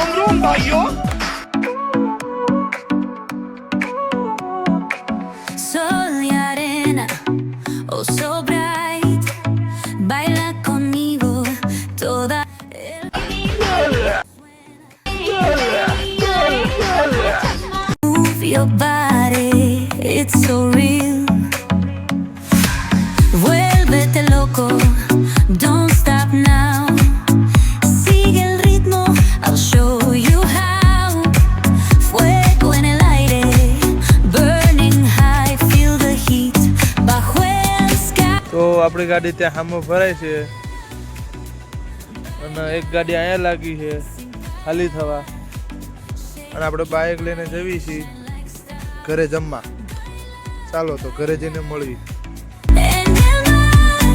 रोम रोम भाइयों। Sol y arena, oh so bright, baila conmigo toda move your body, it's so real. Vuélvete loco, don't stop now. Sigue el ritmo, I'll show you how. Fuego en el aire, burning high, feel the heat bajo el sky. તો આપણી ગાડી ત્યાં સામે ભરાય છે અને એક ગાડી અહીંયા લાગી છે ખાલી થવા અને આપણે બાઇક લઈને જવી છીએ ઘરે જમવા. ચાલો તો ઘરે જઈને મળવી. En el mar,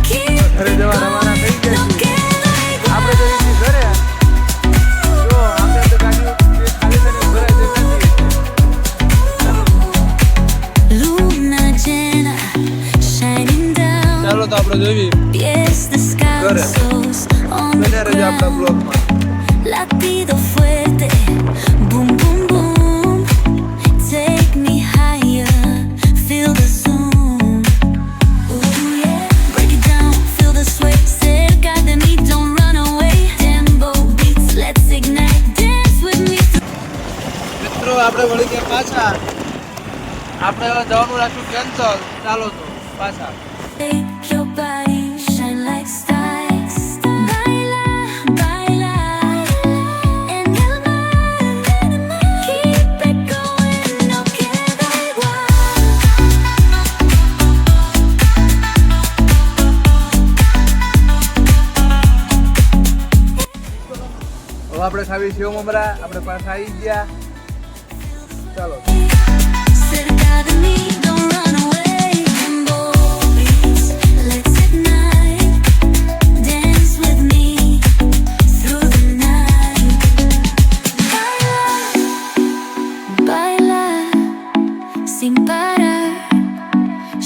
keep ઘરે જવા રવાના થઈ no ગયા છીએ. queda igual. આપણે જઈએ છીએ ઘરે. જો આપણે તો ગાડી ખાલી થઈને ભરાય છે નથી. Luna llena, shining down. ચાલો તો આપણે જોવી Pies descalzos on the બને રહેજો આપણા ground. બ્લોગમાં. Latido fuerte, boom boom boom. Take me higher, feel the zoom. Ooh yeah, break it down, feel the sway. Cerca de mí, don't run away. Tempo beats, let's ignite. Dance with me. મિત્રો આપણે વળી ગયા પાછા. આપણે હવે જવાનું રાખ્યું cancel. ચાલો તો પાછા. Take your body, shine like stars. Baila, baila, en el mar. Keep it going, no queda igual. હવે આપણે ખાવી સેવ મમરા. આપણે પાછા આવી ગયા. ચાલો Cerca de mí, don't run away. Tempo beats, let's ignite. Dance with me through the night. Baila, baila, sin parar.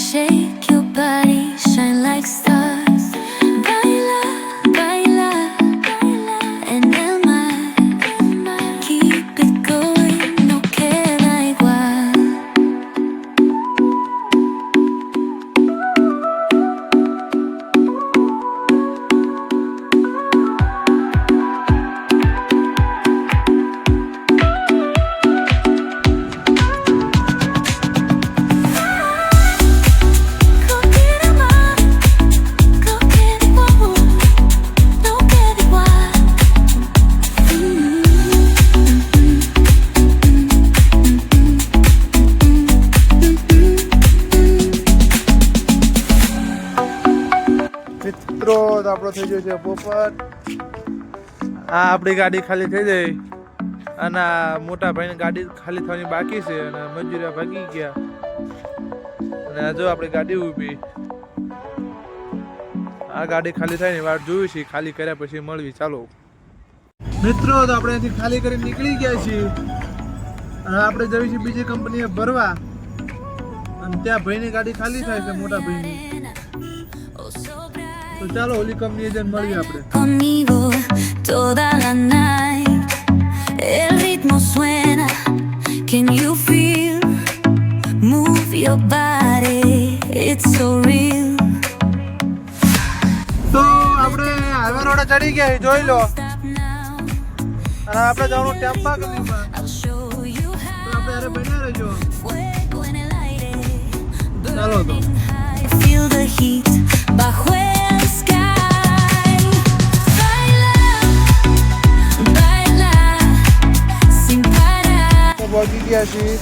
Shake your body, shine like stars. Baila, baila, baila, en el mar. Keep it going, no queda igual. No queda igual, no queda igual, no queda igual. મિત્રો તો આપણો થઈ ગયો છે પોપટ. આ આપણી ગાડી ખાલી થઈ જાય અને આ મોટા ભાઈની ગાડી ખાલી થવાની બાકી છે અને મજૂરિયા ભાગી ગયા અને આ જો આપણી ગાડી ઊભી. આ ગાડી ખાલી થાય ને વાટ જોઈ છે. ખાલી કર્યા પછી મળવી. ચાલો મિત્રો તો આપણે અહીંથી ખાલી કરી નીકળી ગયા છીએ અને આપણે જવી છીએ બીજી કંપનીએ ભરવા અને ત્યાં ભાઈની ગાડી ખાલી થાય છે મોટા ભાઈની. તો ચાલો ઓલી કંપનીએ જઈને મળીએ આપણે. Conmigo toda la night. El ritmo suena. Can you feel? Move your body. It's so real. તો આપણે હાઈવે રોડે ચડી ગયા છીએ, જોઈ લો. Stop now. અને આપણે જવાનું ટેમ્પા ગલીમાં. I'll show you તો how. આપણે હારે બન્યા રહેજો. Fuego en el aire. ચાલો તો. Burning high. Feel the heat bajo el sky. Baila, baila, sin parar. તો પહોંચી ગયા છીએ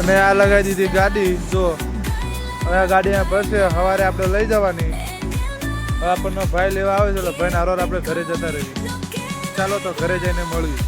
અને આ લગાવી દીધી ગાડી. જો હવે આ ગાડી અહીંયા ભરશે. સવારે આપણે લઈ જવાની. હવે આપણનો ભાઈ લેવા આવે છે એટલે ભાઈને હારોર આપણે ઘરે જતા રહીએ. ચાલો તો ઘરે જઈને મળીએ.